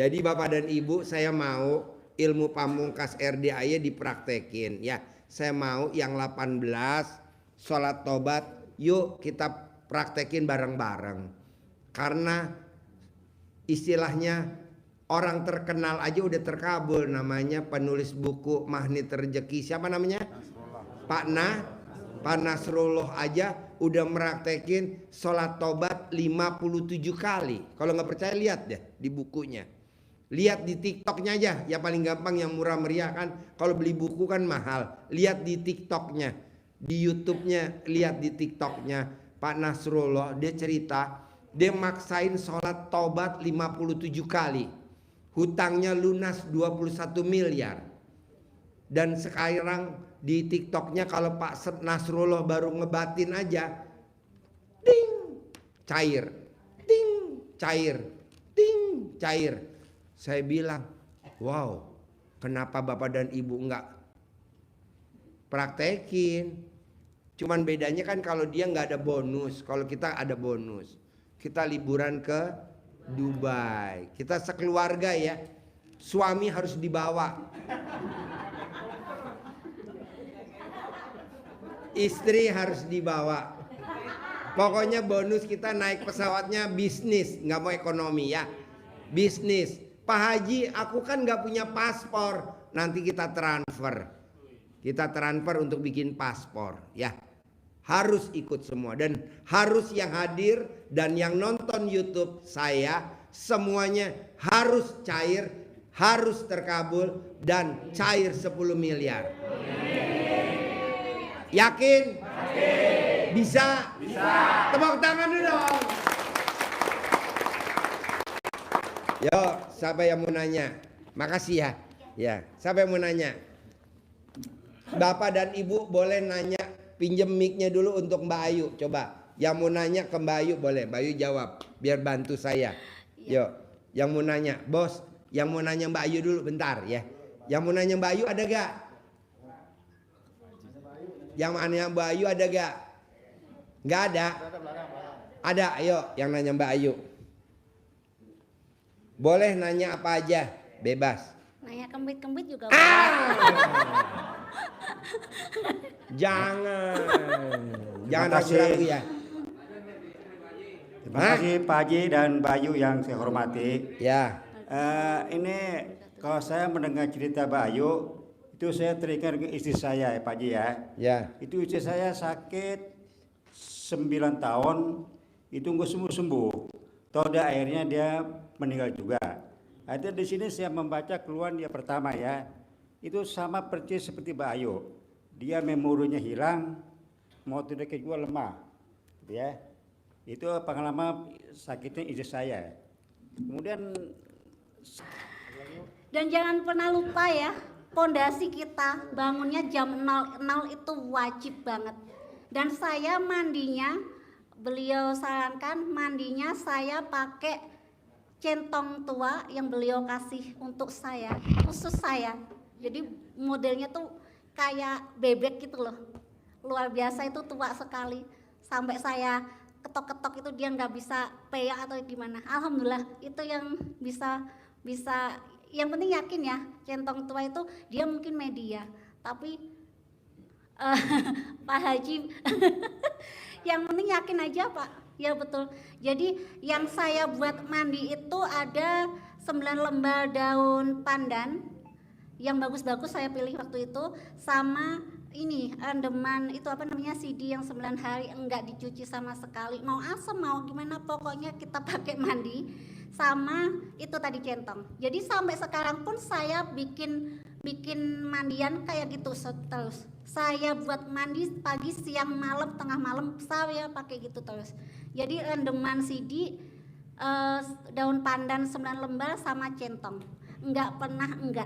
Jadi Bapak dan Ibu, saya mau ilmu pamungkas RDAY dipraktekin ya. Saya mau yang 18 sholat tobat, yuk kita praktekin bareng-bareng. Karena istilahnya orang terkenal aja udah terkabul, namanya penulis buku Magnet Rezeki. Siapa namanya? Pak Nasrullah aja udah meraktekin sholat tobat 57 kali. Kalau nggak percaya lihat deh di bukunya. Lihat di TikToknya aja, ya paling gampang yang murah meriah kan. Kalau beli buku kan mahal. Lihat di TikToknya, di YouTube-nya, lihat di TikToknya Pak Nasrullah. Dia cerita, dia maksain sholat tobat 57 kali. Hutangnya lunas 21 miliar. Dan sekarang di TikToknya kalau Pak Nasrullah baru ngebatin aja, ding, cair, ding, cair, ding, cair. Saya bilang, wow, kenapa Bapak dan Ibu enggak praktekin? Cuman bedanya kan kalau dia nggak ada bonus, kalau kita ada bonus. Kita liburan ke Dubai, kita sekeluarga ya, suami harus dibawa. Istri harus dibawa. Pokoknya bonus kita naik pesawatnya bisnis, nggak mau ekonomi ya. Bisnis. Pak Haji, aku kan nggak punya paspor. Nanti kita transfer. Kita transfer untuk bikin paspor ya. Harus ikut semua dan harus yang hadir dan yang nonton YouTube saya semuanya harus cair, harus terkabul dan cair 10 miliar. Yakin? Yakin. Bisa? Bisa. Tepuk tangan dulu dong. Yo, siapa yang mau nanya? Makasih ya. Ya, siapa yang mau nanya? Bapak dan Ibu boleh nanya, pinjem mic-nya dulu untuk Mbak Ayu. Coba, yang mau nanya ke Mbak Ayu boleh. Mbak Ayu jawab, biar bantu saya. Yo, yang mau nanya, bos, yang mau nanya Mbak Ayu dulu bentar ya. Yang mau nanya Mbak Ayu ada gak? Yang mana Mbak Ayu ada gak? Gak ada? Ada, ayo yang nanya Mbak Ayu. Boleh nanya apa aja, bebas. Nanya kembit-kembit juga boleh. Jangan ragu-ragu ya. Terima kasih Pak Haji dan Mbak Ayu yang saya hormati. Ya. Ini kalau saya mendengar cerita Mbak Ayu, itu saya teringat dengan istri saya ya Pak Haji ya. Ya. Itu istri saya sakit 9 tahun, itu nggak sembuh-sembuh. Toh akhirnya dia meninggal juga. Ada di sini saya membaca keluhan dia pertama ya. Itu sama persis seperti Mbak Ayu. Dia memorinya hilang, mau tidak juga lemah. Ya. Itu pengalaman sakitnya istri saya. Kemudian dan jangan pernah lupa ya, pondasi kita bangunnya jam 00 itu wajib banget. Dan saya mandinya, beliau sarankan mandinya saya pakai centong tua yang beliau kasih untuk saya, khusus saya. Jadi modelnya tuh kayak bebek gitu loh, luar biasa, itu tua sekali. Sampai saya ketok-ketok itu dia nggak bisa peyak atau gimana. Alhamdulillah itu yang bisa yang penting yakin ya, centong tua itu dia mungkin media, tapi Pak Haji yang penting yakin aja Pak. Ya betul. Jadi yang saya buat mandi itu ada 9 lembar daun pandan yang bagus-bagus saya pilih waktu itu, sama ini rendeman itu apa namanya CD yang 9 hari enggak dicuci sama sekali, mau asam mau gimana pokoknya kita pakai mandi, sama itu tadi centong. Jadi sampai sekarang pun saya bikin mandian kayak gitu terus. Saya buat mandi pagi, siang, malam, tengah malam saya pakai gitu terus. Jadi rendeman CD, daun pandan 9 lembar sama centong. Enggak pernah enggak.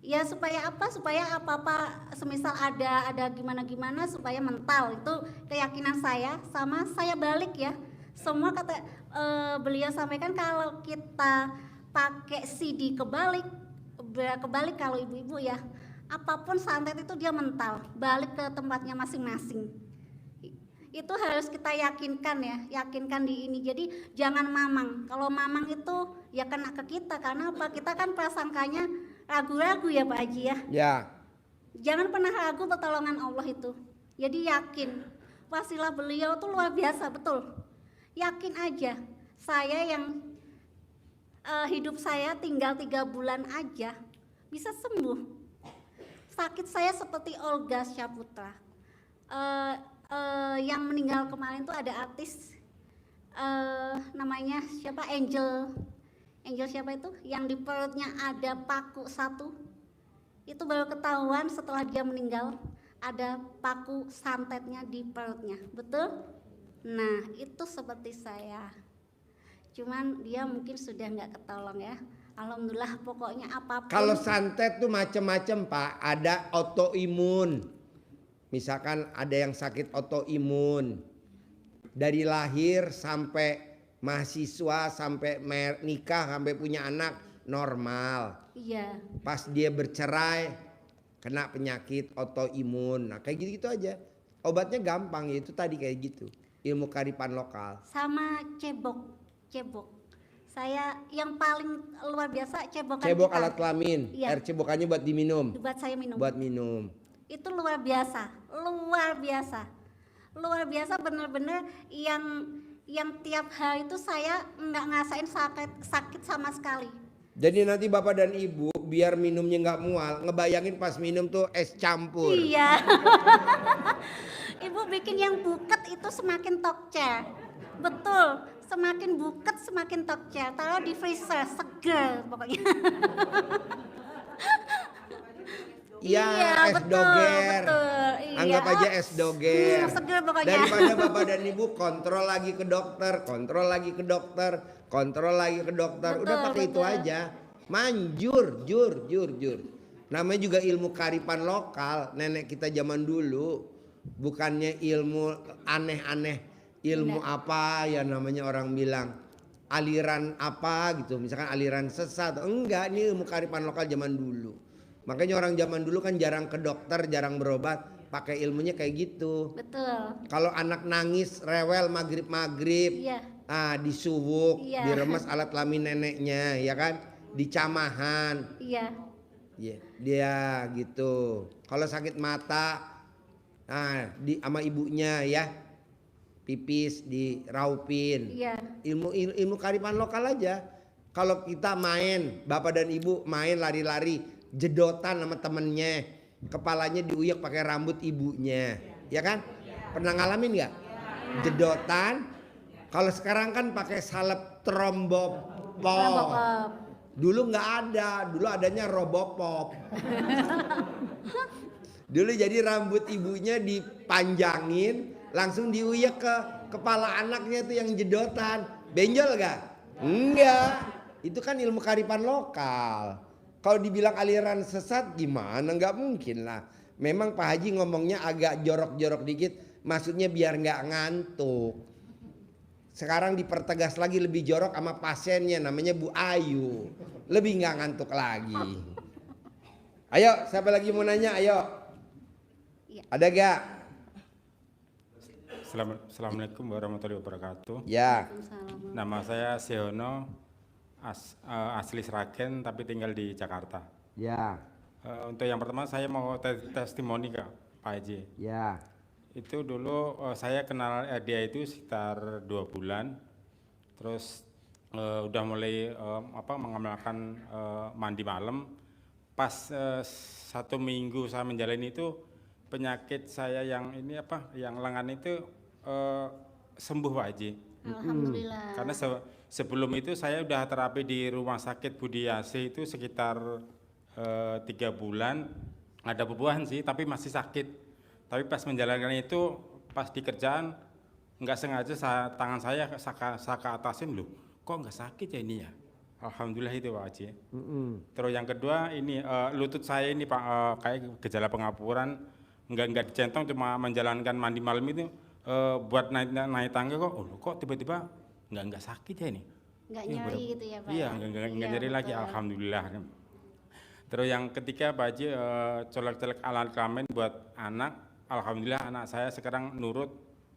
Ya supaya apa? Supaya apa-apa semisal ada gimana-gimana supaya mental. Itu keyakinan saya, sama saya balik ya. Semua kata beliau sampaikan kalau kita pakai CD kebalik kalau ibu-ibu ya, apapun santet itu dia mental, balik ke tempatnya masing-masing. itu harus kita yakinkan ya, yakinkan di ini. Jadi jangan mamang. Kalau mamang itu ya kena ke kita, karena apa? Kita kan prasangkanya ragu-ragu ya Pak Haji ya. Ya. Jangan pernah ragu pertolongan Allah itu. Jadi yakin, wasilah beliau tuh luar biasa, betul. Yakin aja. Saya yang hidup saya tinggal 3 bulan aja bisa sembuh. Sakit saya seperti Olga Syaputra. Yang meninggal kemarin tuh ada artis namanya siapa, Angel siapa itu, yang di perutnya ada paku 1, itu baru ketahuan setelah dia meninggal ada paku santetnya di perutnya, betul? Nah itu seperti saya, cuman dia mungkin sudah nggak ketolong ya. Alhamdulillah, pokoknya apapun. Kalau santet tuh macam-macam Pak, ada autoimun. Misalkan ada yang sakit autoimun, dari lahir sampai mahasiswa, sampai nikah, sampai punya anak normal. Iya. Pas dia bercerai kena penyakit autoimun. Nah kayak gitu-gitu aja. Obatnya gampang, itu tadi kayak gitu. Ilmu kearifan lokal. Sama cebok. Saya yang paling luar biasa cebokan Cebok kita. alat kelamin. Iya. Air cebokannya buat diminum. Buat saya minum. Buat minum. Itu luar biasa, bener-bener yang tiap hari itu saya nggak ngerasain sakit sama sekali. Jadi nanti bapak dan ibu biar minumnya nggak mual, ngebayangin pas minum tuh es campur. Iya. Ibu bikin yang buket itu semakin tokcer, betul. Semakin buket semakin tokcer. Taruh di freezer, seger pokoknya. Iya, es betul, doger. betul, iya. Anggap aja es doger. Seger pokoknya. Daripada bapak dan ibu kontrol lagi ke dokter, kontrol lagi ke dokter, kontrol lagi ke dokter. Betul, Udah pakai itu betul. aja. Manjur, jur. Namanya juga ilmu kearifan lokal. Nenek kita zaman dulu bukannya ilmu aneh-aneh, ilmu apa ya namanya orang bilang aliran apa gitu, misalkan aliran sesat. Enggak, ini ilmu kearifan lokal zaman dulu. Makanya orang zaman dulu kan jarang ke dokter, jarang berobat, pakai ilmunya kayak gitu. Betul. Kalau anak nangis, rewel maghrib, Iya. disuwuk, Iya. diremes alat kelamin neneknya, ya kan, dicamahan, Iya. ya, dia gitu. Kalau sakit mata, sama ibunya ya, pipis diraupin. Iya. Ilmu kearifan lokal aja. Kalau kita main, bapak dan ibu main lari-lari, jedotan sama temennya, kepalanya diuyak pakai rambut ibunya, ya kan? Pernah ngalamin nggak? Jedotan. Kalau sekarang kan pakai salep trombopop. Dulu nggak ada, dulu adanya robopop. Dulu jadi rambut ibunya dipanjangin, langsung diuyak ke kepala anaknya tuh yang jedotan. Benjol gak? Enggak. Itu kan ilmu kearifan lokal. Kalau dibilang aliran sesat gimana? Nggak mungkin lah. Memang Pak Haji ngomongnya agak jorok-jorok dikit, maksudnya biar nggak ngantuk. Sekarang dipertegas lagi, lebih jorok sama pasiennya, namanya Bu Ayu. Lebih nggak ngantuk lagi. Ayo, siapa lagi mau nanya? Ayo. Ada gak? Assalamualaikum warahmatullahi wabarakatuh. Ya. Nama saya Sehono, asli Sragen tapi tinggal di Jakarta. Ya. Untuk yang pertama saya mau testimoni Kak Pak Haji. Ya. Itu dulu saya kenal dia itu sekitar 2 bulan. Terus udah mulai mengamalkan mandi malam. Pas 1 minggu saya menjalani itu, penyakit saya yang lengan itu sembuh Pak Haji. Alhamdulillah. Karena sebelum itu saya udah terapi di rumah sakit Budi Asih itu sekitar 3 bulan. Ada bebuhan sih, tapi masih sakit. Tapi pas menjalankan itu, pas di kerjaan nggak sengaja tangan saya ke atasin, loh kok nggak sakit ya ini ya. Alhamdulillah itu Pak Haji. Terus yang kedua ini lutut saya ini Pak, kayak gejala pengapuran, nggak dicentong, cuma menjalankan mandi malam itu buat naik tangga kok tiba-tiba nggak sakit ya ini. Nggak nyeri gitu ya Pak? Iya, nggak nyeri lagi, alhamdulillah. Terus yang ketiga Pak Haji, colek-colek alat kelamin buat anak, alhamdulillah anak saya sekarang nurut,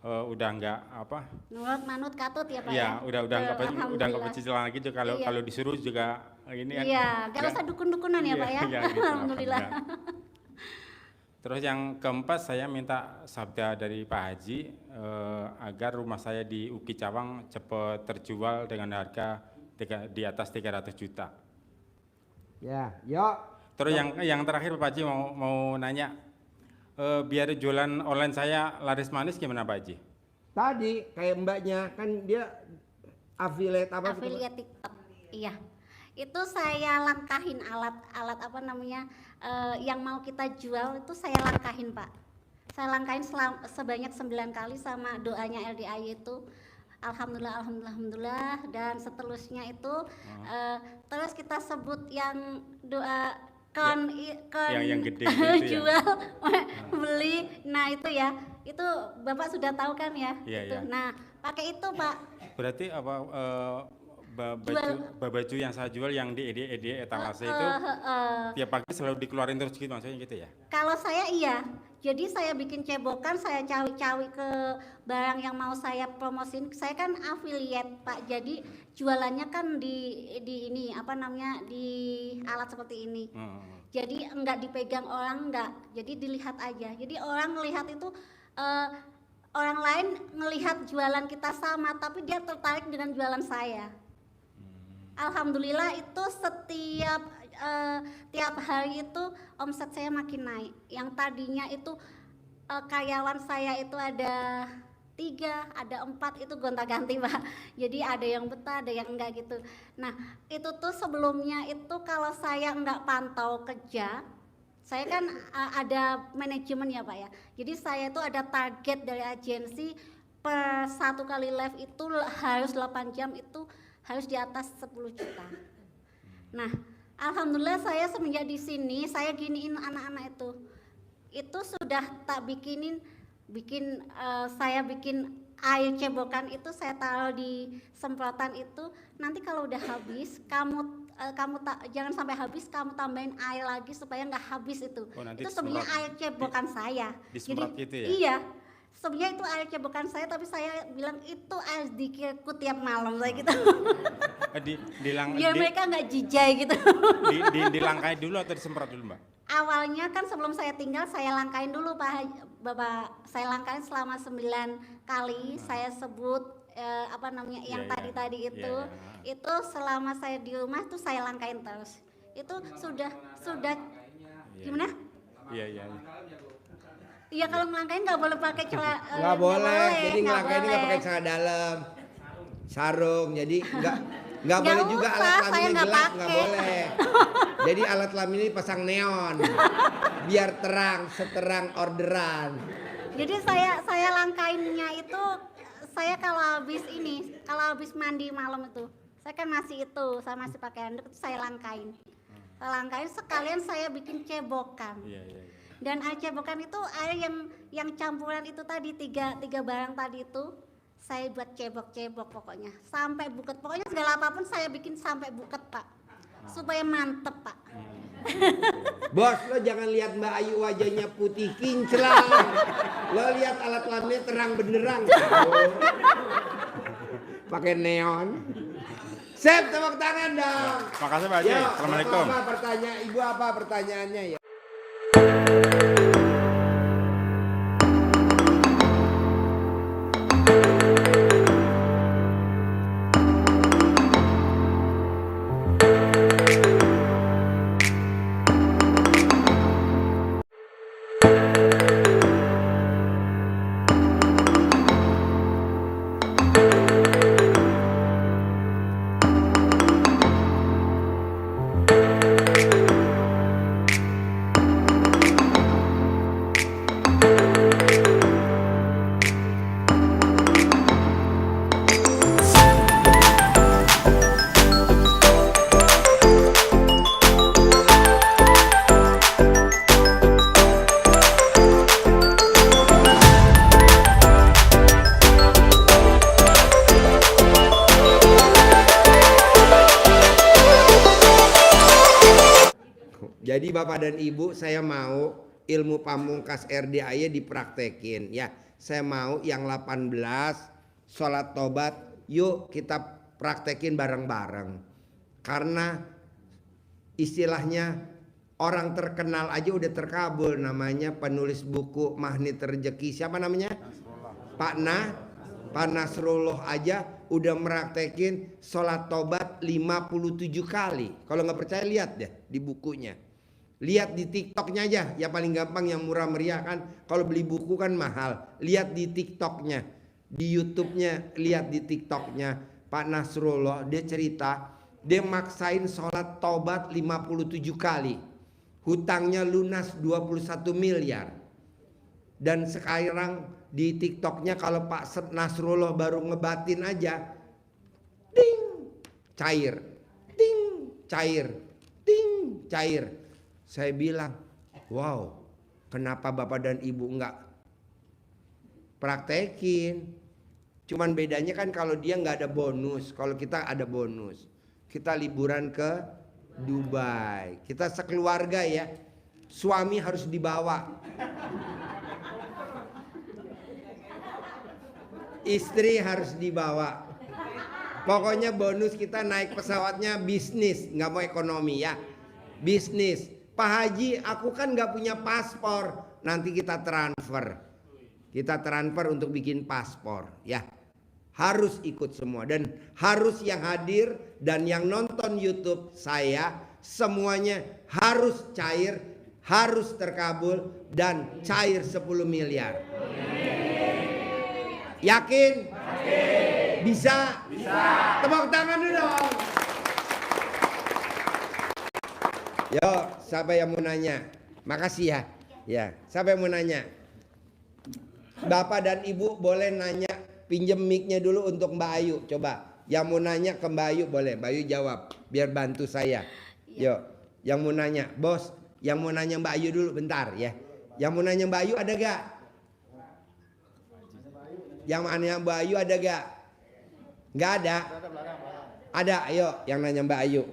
udah nggak apa? Nurut manut katut ya Pak Iya, ya. udah nggak Alhamdulillah. pecicilan lagi tuh kalau Iya. kalau disuruh juga ini kan. Iya, gak usah dukun-dukunan ya Iya, Pak ya. iya, gitu, Alhamdulillah. Terus yang keempat saya minta sabda dari Pak Haji agar rumah saya di Uki Cawang cepat terjual dengan harga di atas 300 juta. Ya, yuk. Terus yang terakhir Pak Haji mau nanya, biar jualan online saya laris manis gimana Pak Haji? Tadi kayak mbaknya kan dia affiliate apa? Affiliate TikTok. Iya. Itu saya langkahin alat apa namanya yang mau kita jual itu saya langkahin Pak. Saya langkahin sebanyak 9 kali sama doanya LDI itu. Alhamdulillah dan seterusnya itu terus kita sebut yang doa yang gede itu ya. jual beli. Nah itu ya, itu Bapak sudah tahu kan ya. Iya, Itu. iya. Nah pakai itu Pak. Berarti apa baju yang saya jual yang di etalase itu tiap pagi selalu dikeluarin terus gitu maksudnya gitu ya? Kalau saya iya, jadi saya bikin cebokan, saya cawi-cawi ke barang yang mau saya promosin. Saya kan affiliate Pak, jadi jualannya kan di ini apa namanya di alat seperti ini. Jadi enggak dipegang orang enggak, jadi dilihat aja. Jadi orang melihat itu orang lain ngelihat jualan kita sama, tapi dia tertarik dengan jualan saya. Alhamdulillah itu tiap hari itu omset saya makin naik. Yang tadinya itu karyawan saya itu ada 3, ada 4 itu gonta-ganti Pak. Jadi ada yang betah, ada yang enggak gitu. Nah itu tuh sebelumnya itu kalau saya enggak pantau kerja, saya kan ada manajemen ya Pak ya. Jadi saya itu ada target dari agensi per 1 kali live itu harus 8 jam itu harus di atas 10 juta. Nah, alhamdulillah saya semenjak di sini saya giniin anak-anak itu. Itu sudah tak saya bikin air cebokan itu saya taruh di semprotan itu. Nanti kalau udah habis, kamu jangan sampai habis, kamu tambahin air lagi supaya nggak habis itu. Oh, nanti Itu sebenarnya air cebokan saya. Disemprot gitu ya? Iya. Sebenarnya itu air cebokan saya, tapi saya bilang itu air zikirku tiap malam saya gitu. Biar mereka nggak jijai gitu. Dilangkai dulu atau disemprot dulu Mbak? Awalnya kan sebelum saya tinggal saya langkain dulu Bapak, saya langkain selama 9 kali. Saya sebut apa namanya yang tadi itu. Itu selama saya di rumah tuh saya langkain terus. Itu sudah gimana? Iya. Iya kalau ngelangkain nggak boleh pakai celana. Nggak boleh. Jadi ngelangkain nggak pakai celana dalam, sarung. Jadi nggak boleh juga usah, alat saya kelaminnya nggak gelap, pakai. nggak boleh. Jadi alat kelamin ini pasang neon, biar terang, seterang orderan. Jadi saya langkainnya itu saya kalau habis mandi malam itu, saya kan masih pakai handuk itu saya langkain. Saya langkain sekalian saya bikin cebokan. Iya. Dan air cebokan itu air yang campuran itu tadi tiga barang tadi itu saya buat cebok pokoknya sampai buket, pokoknya segala apapun saya bikin sampai buket Pak, supaya mantep Pak. Bos, lo jangan lihat Mbak Ayu wajahnya putih kinclang. Lo lihat alat kelaminnya terang benderang. Pakai neon. Sep, tepuk tangan dong. Makasih Pak Haji. Yo, Assalamualaikum. Ibu apa pertanyaannya ya? Jadi Bapak dan Ibu, saya mau ilmu pamungkas RDAY dipraktekin ya. saya mau yang 18 sholat tobat, yuk kita praktekin bareng-bareng. Karena istilahnya orang terkenal aja udah terkabul, namanya penulis buku Magnet Rezeki. Siapa namanya? Pak Nasrullah aja udah meraktekin sholat tobat 57 kali. Kalau nggak percaya lihat deh di bukunya. Lihat di TikToknya aja, ya paling gampang yang murah meriah kan. Kalau beli buku kan mahal. Lihat di TikToknya, di YouTube-nya, lihat di TikToknya Pak Nasrullah. Dia cerita, dia maksain sholat tobat 57 kali. Hutangnya lunas 21 miliar. Dan sekarang di TikToknya kalau Pak Nasrullah baru ngebatin aja, ting, cair, ting, cair, ting, cair. Saya bilang, wow, kenapa Bapak dan Ibu enggak praktekin? Cuman bedanya kan kalau dia nggak ada bonus, kalau kita ada bonus. Kita liburan ke Dubai, kita sekeluarga ya, suami harus dibawa, istri harus dibawa. Pokoknya bonus kita naik pesawatnya bisnis, nggak mau ekonomi ya, bisnis. Pak Haji, aku kan nggak punya paspor, nanti kita transfer untuk bikin paspor ya. Harus ikut semua dan harus yang hadir dan yang nonton YouTube saya semuanya harus cair, harus terkabul dan cair 10 miliar. Yakin? Bisa? Tepuk tangan dulu dong. Yo, siapa yang mau nanya? Makasih ya. Ya, siapa yang mau nanya? Bapak dan Ibu boleh nanya, pinjem mic-nya dulu untuk Mbak Ayu. Coba, yang mau nanya ke Mbak Ayu boleh. Mbak Ayu jawab, biar bantu saya. Yo, yang mau nanya, bos, yang mau nanya Mbak Ayu dulu bentar ya. Yang mau nanya Mbak Ayu ada gak? Yang mau nanya Mbak Ayu ada gak? Gak ada? Ada, ayo yang nanya Mbak Ayu.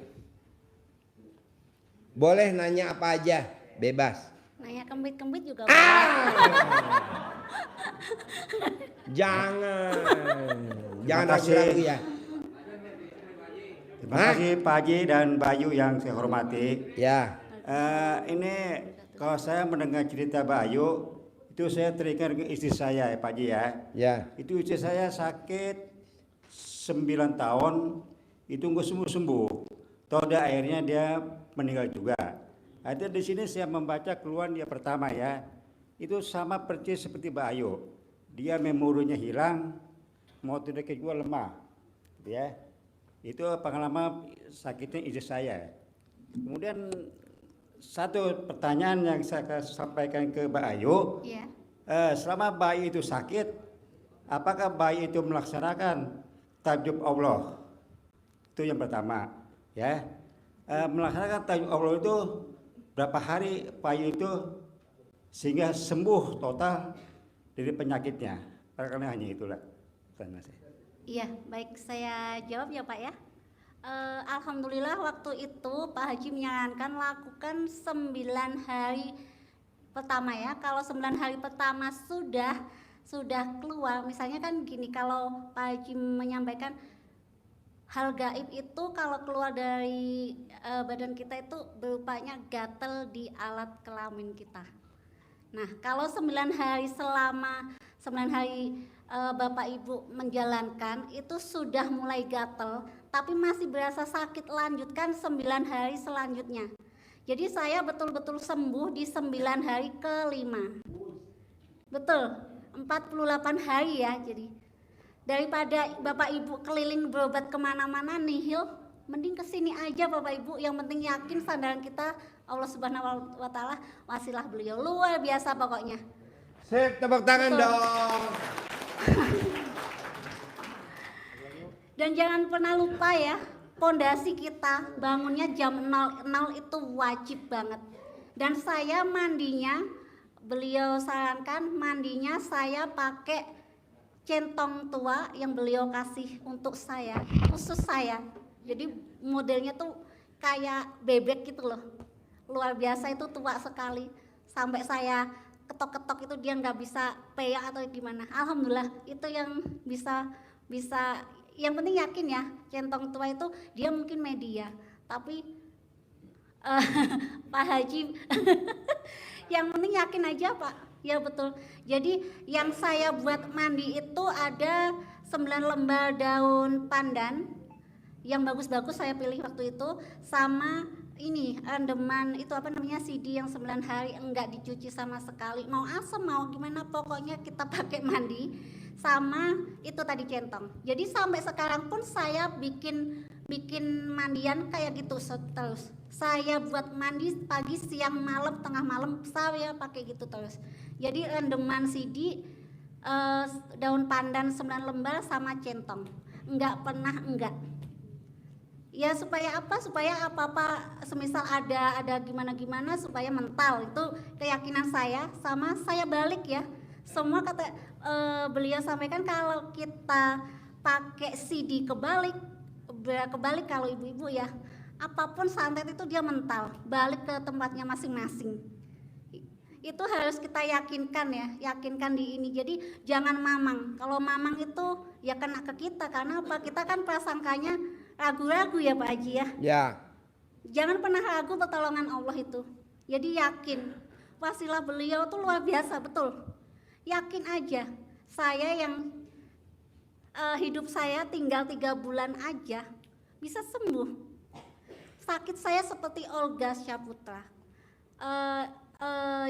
Boleh nanya apa aja, bebas. Nanya kembit-kembit juga. Jangan Terima kasih. ragu-ragu ya. Terima kasih Pak Haji dan Bayu yang saya hormati. Ya, Ini kalau saya mendengar cerita Bayu, itu saya teringat ke istri saya ya Pak Haji ya. ya. Itu istri saya sakit 9 tahun, itu nggak sembuh-sembuh. Toda akhirnya dia meninggal juga. Ada di sini saya membaca keluhan dia pertama ya. Itu sama persis seperti Mbak Ayu. Dia memorinya hilang, motor juga lemah. Ya. Itu pengalaman sakitnya istri saya. Kemudian satu pertanyaan yang saya sampaikan ke Mbak Ayu. Iya. Selama bayi itu sakit, apakah bayi itu melaksanakan tahajud Allah? Itu yang pertama, ya. Melaksanakan tahajud Allah itu berapa hari bayi itu sehingga sembuh total dari penyakitnya? Karena hanya itulah. Iya, baik saya jawab ya Pak ya. Alhamdulillah waktu itu Pak Haji menyarankan lakukan 9 hari pertama ya. Kalau 9 hari pertama sudah keluar, misalnya kan gini, kalau Pak Haji menyampaikan hal gaib itu kalau keluar dari badan kita itu berupanya gatel di alat kelamin kita. Nah, kalau 9 hari selama 9 hari Bapak Ibu menjalankan itu sudah mulai gatel, tapi masih berasa sakit, lanjutkan 9 hari selanjutnya. Jadi saya betul-betul sembuh di 9 hari ke-5. Betul, 48 hari ya. Jadi daripada Bapak Ibu keliling berobat kemana-mana nihil, mending kesini aja Bapak Ibu. Yang penting yakin sandaran kita Allah Subhanahu wa Ta'ala, wasilah beliau luar biasa pokoknya. Sip, tepuk tangan dong. Dan jangan pernah lupa ya, pondasi kita bangunnya jam 00 itu wajib banget. Dan saya mandinya, beliau sarankan mandinya saya pakai centong tua yang beliau kasih untuk saya, khusus saya. Jadi modelnya tuh kayak bebek gitu loh. Luar biasa, itu tua sekali. Sampai saya ketok-ketok itu dia nggak bisa peya atau gimana. Alhamdulillah itu yang bisa bisa yang penting yakin ya, centong tua itu dia mungkin media, tapi eh, Pak Haji yang penting yakin aja Pak. Ya betul. Jadi yang saya buat mandi itu ada 9 lembar daun pandan yang bagus-bagus saya pilih waktu itu, sama ini rendeman itu apa namanya CD yang 9 hari enggak dicuci sama sekali, mau asam mau gimana pokoknya kita pakai mandi, sama itu tadi centong. Jadi sampai sekarang pun saya bikin mandian kayak gitu terus. Saya buat mandi pagi, siang, malam, tengah malam saya pakai gitu terus. Jadi rendeman CD daun pandan 9 lembar sama centong. Enggak pernah enggak. Ya supaya apa? Supaya apa-apa semisal ada gimana-gimana supaya mental. Itu keyakinan saya, sama saya balik ya. Semua kata beliau sampaikan kalau kita pakai CD kebalik kalau ibu-ibu ya, apapun santet itu dia mental, balik ke tempatnya masing-masing. Itu harus kita yakinkan ya, yakinkan di ini. Jadi jangan mamang. Kalau mamang itu ya kena ke kita, karena apa? Kita kan prasangkanya ragu-ragu ya Pak Haji ya. Ya. Jangan pernah ragu pertolongan Allah itu. Jadi yakin. Wasilah beliau tuh luar biasa, betul. Yakin aja. Saya yang hidup saya tinggal 3 bulan aja bisa sembuh. Sakit saya seperti Olga Syaputra.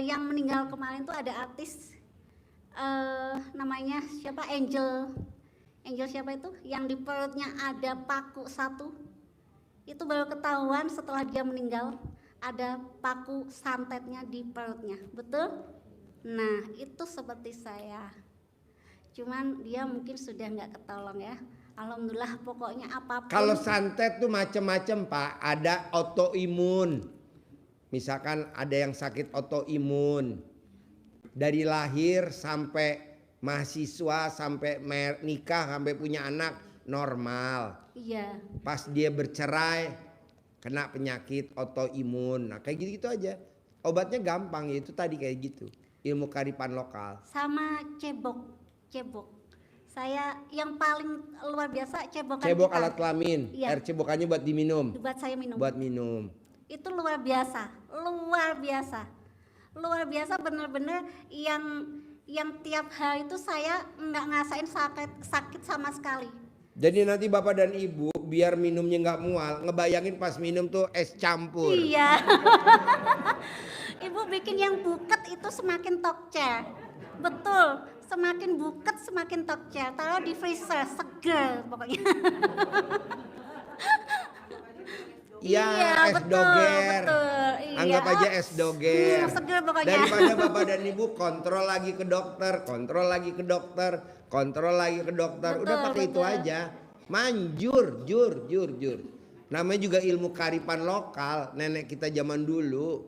Yang meninggal kemarin tuh ada artis namanya siapa, Angel siapa itu, yang di perutnya ada paku 1, itu baru ketahuan setelah dia meninggal ada paku santetnya di perutnya, betul? Nah itu seperti saya, cuman dia mungkin sudah nggak ketolong ya. Alhamdulillah pokoknya apapun. Kalau santet tuh macam-macam Pak, ada autoimun. Misalkan ada yang sakit autoimun dari lahir sampai mahasiswa, sampai nikah, sampai punya anak normal. Iya. Pas dia bercerai kena penyakit autoimun. Nah kayak gitu-gitu aja. Obatnya gampang, itu tadi kayak gitu. Ilmu kearifan lokal. Sama cebok. Saya yang paling luar biasa cebokan Cebok kita. alat kelamin. Iya. Air cebokannya buat diminum. Buat saya minum. Buat minum. Itu luar biasa, bener-bener yang tiap hari itu saya nggak ngerasain sakit sama sekali. Jadi nanti bapak dan ibu biar minumnya nggak mual, ngebayangin pas minum tuh es campur. Iya. Ibu bikin yang buket itu semakin tokcer, betul. Semakin buket semakin tokcer. Taruh di freezer, seger pokoknya. Iya, es betul, doger. betul, iya. Anggap aja es doger. Seger pokoknya. Daripada bapak dan ibu kontrol lagi ke dokter, kontrol lagi ke dokter, kontrol lagi ke dokter. Betul, Udah pakai itu betul. aja. Manjur, jur. Namanya juga ilmu kearifan lokal. Nenek kita zaman dulu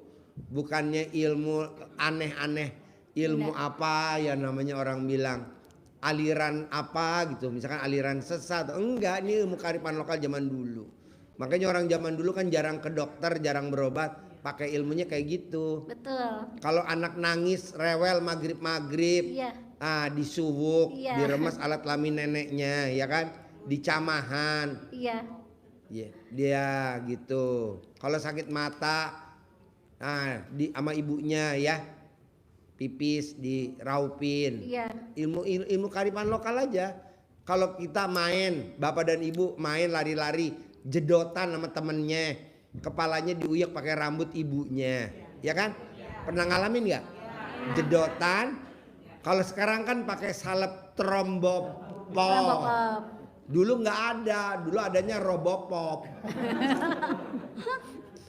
bukannya ilmu aneh-aneh, ilmu apa ya namanya orang bilang aliran apa gitu, misalkan aliran sesat. Enggak, ini ilmu kearifan lokal zaman dulu. Makanya orang zaman dulu kan jarang ke dokter, jarang berobat, pakai ilmunya kayak gitu. Betul. Kalau anak nangis, rewel maghrib, Iya. disuwuk, Iya. diremes alat kelamin neneknya, ya kan, dicamahan, Iya. ya, dia gitu. Kalau sakit mata, sama ibunya ya, pipis diraupin. Iya. Ilmu kearifan lokal aja. Kalau kita main, bapak dan ibu main lari-lari, jedotan sama temennya, kepalanya diuyak pakai rambut ibunya, ya kan? Pernah ngalamin nggak? Jedotan. Kalau sekarang kan pakai salep trombopop. Dulu nggak ada, dulu adanya robopop.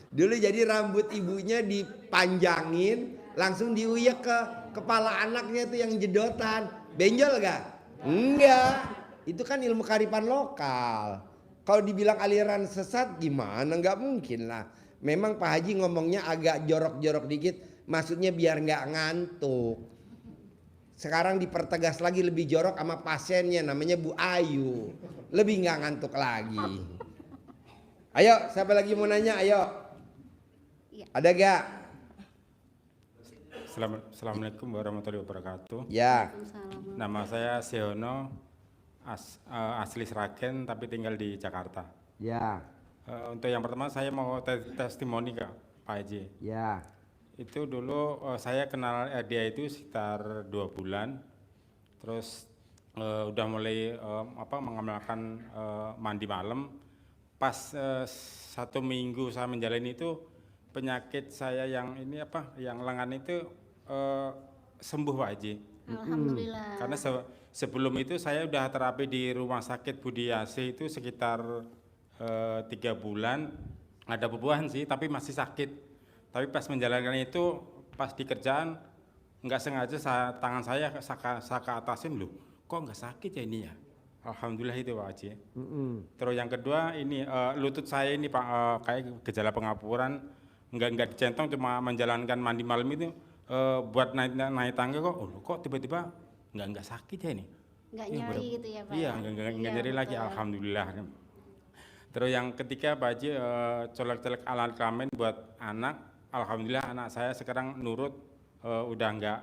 Dulu jadi rambut ibunya dipanjangin, langsung diuyak ke kepala anaknya tuh yang jedotan. Benjol gak? Enggak. Itu kan ilmu kearifan lokal. Kalau dibilang aliran sesat gimana? Nggak mungkin lah. Memang Pak Haji ngomongnya agak jorok-jorok dikit, maksudnya biar nggak ngantuk. Sekarang dipertegas lagi lebih jorok sama pasiennya, namanya Bu Ayu. Lebih nggak ngantuk lagi. Ayo, siapa lagi mau nanya? Ayo. Iya. Ada gak? Assalamualaikum warahmatullahi wabarakatuh. Ya, Waalaikumsalam. Nama saya Sehono, asli Sragen tapi tinggal di Jakarta. ya, Untuk yang pertama saya mau testimoni ke Pak Haji. ya. Itu dulu saya kenal dia itu sekitar 2 bulan, terus udah mulai mengamalkan mandi malam. Pas 1 minggu saya menjalani itu, penyakit saya yang lengan itu sembuh Pak Haji. Alhamdulillah. Karena sebelum itu saya udah terapi di Rumah Sakit Budi Asih itu sekitar 3 bulan, ada bebuahan sih, tapi masih sakit. Tapi pas menjalankan itu, pas di kerjaan, nggak sengaja tangan saya ke atasin, loh, kok nggak sakit ya ini ya? Alhamdulillah itu Pak Haji. Terus yang kedua ini lutut saya ini Pak, kayak gejala pengapuran, nggak dicentong, cuma menjalankan mandi malam itu buat naik tangga kok tiba-tiba nggak sakit ya ini? Nggak nyeri gitu ya Pak? Iya, ya? nggak Iya, nyeri lagi, betul. alhamdulillah. Terus yang ketiga Pak Haji, colek-colek alat kelamin buat anak, alhamdulillah anak saya sekarang nurut, udah nggak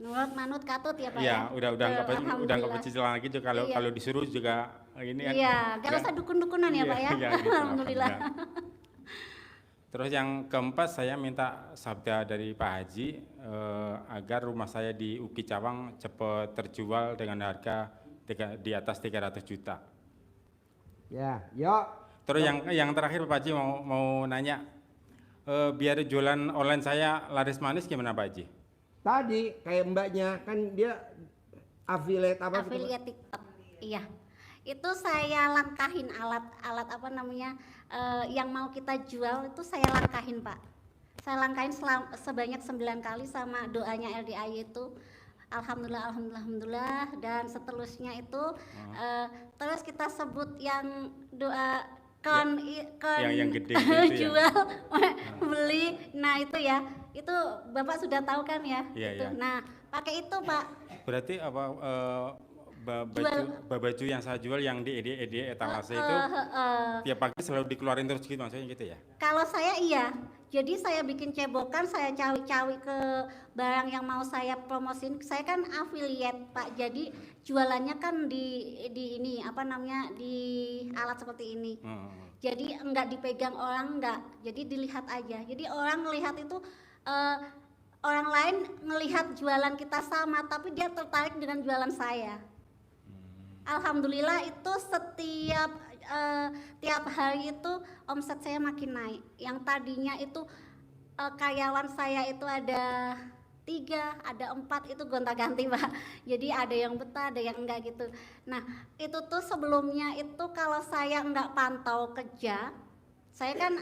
Nurut manut katut ya Pak? ya, udah nggak Alhamdulillah. pecicilan lagi juga, kalau Iya. kalau disuruh juga ini kan. Iya, nggak usah dukun-dukunan ya Pak ya? Iya, gitu, Alhamdulillah. Terus yang keempat saya minta sabda dari Pak Haji agar rumah saya di Uki Cawang cepat terjual dengan harga di atas 300 juta. Ya, yuk. Terus yang terakhir Pak Haji mau nanya, biar jualan online saya laris manis gimana Pak Haji? Tadi kayak mbaknya kan dia affiliate apa? Affiliate TikTok. Iya. Itu saya langkahin alat apa namanya yang mau kita jual itu saya langkahin Pak. Saya langkahin sebanyak 9 kali sama doanya LDI itu. Alhamdulillah dan seterusnya itu terus kita sebut yang doa yang gede gitu ya? jual beli, nah itu ya, itu Bapak sudah tahu kan ya? Iya, Itu. iya. Nah pakai itu Pak. Berarti baju yang saya jual yang di etalase itu tiap pagi selalu dikeluarin terus gitu maksudnya gitu ya? Kalau saya iya, jadi saya bikin cebokan, saya cawi-cawi ke barang yang mau saya promosin. Saya kan affiliate Pak, jadi jualannya kan di ini apa namanya di alat seperti ini. Jadi enggak dipegang orang, enggak. Jadi dilihat aja. Jadi orang melihat itu orang lain ngelihat jualan kita sama, tapi dia tertarik dengan jualan saya. Alhamdulillah itu setiap tiap hari itu omset saya makin naik. Yang tadinya itu karyawan saya itu ada 3, ada 4 itu gonta-ganti Pak. Jadi ada yang betah, ada yang enggak gitu. Nah itu tuh sebelumnya itu kalau saya enggak pantau kerja, saya kan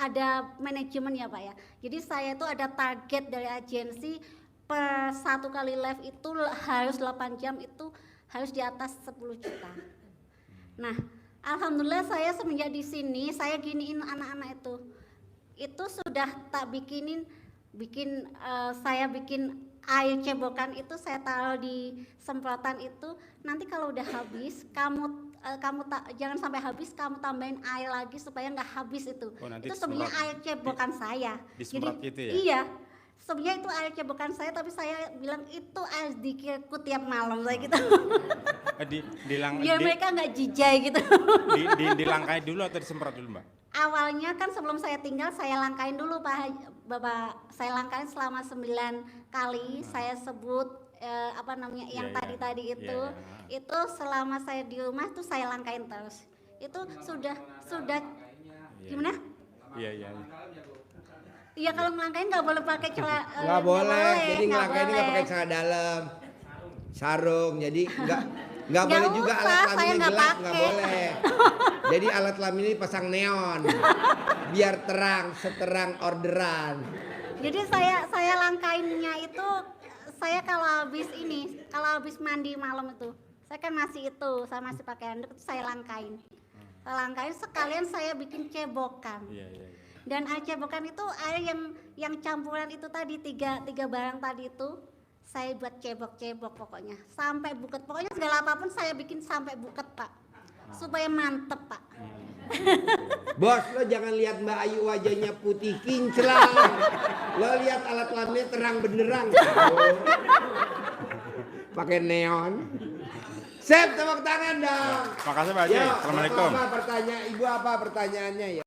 ada manajemen ya Pak ya. Jadi saya itu ada target dari agensi per 1 kali live itu harus 8 jam itu harus di atas 10 juta. Nah, alhamdulillah saya semenjak di sini saya giniin anak-anak itu sudah tak saya bikin air cebokan itu saya taruh di semprotan itu. Nanti kalau udah habis jangan sampai habis, kamu tambahin air lagi supaya nggak habis itu. Oh, nanti Itu sebenarnya air cebokan saya. disemprot Jadi gitu ya? iya. Sebenarnya itu air cebokan saya, tapi saya bilang itu air zikirku tiap malam saya gitu. Biar mereka nggak jijai gitu. Dilangkai dulu atau disemprot dulu Mbak? Awalnya kan sebelum saya tinggal saya langkain dulu Bapak, saya langkain selama 9 kali. Saya sebut apa namanya yang tadi itu. Itu selama saya di rumah tuh saya langkain terus. Itu sudah gimana? Iya. Iya kalau ngelangkain nggak boleh pakai celana. Nggak boleh. Jadi ngelangkain nggak pakai celana dalam, sarung. Jadi nggak boleh juga usah, alat saya kelaminnya nggak gelap, nggak pakai. boleh. Jadi alat kelamin ini pasang neon, biar terang, seterang orderan. Jadi saya langkainnya itu saya kalau habis mandi malam itu saya kan masih saya masih pakai handuk itu saya langkain. Saya langkain sekalian saya bikin cebokan. Iya. Dan air cebokan itu air yang campuran itu tadi tiga barang tadi itu saya buat cebok pokoknya sampai buket, pokoknya segala apapun saya bikin sampai buket Pak, supaya mantep Pak. Bos, lo jangan lihat Mbak Ayu wajahnya putih kinclang. Lo lihat alat kelaminnya terang benderang. Pakai neon. Sep, tepuk tangan dong. Makasih Pak Haji. Yo, Assalamualaikum. Ibu apa pertanyaannya ya?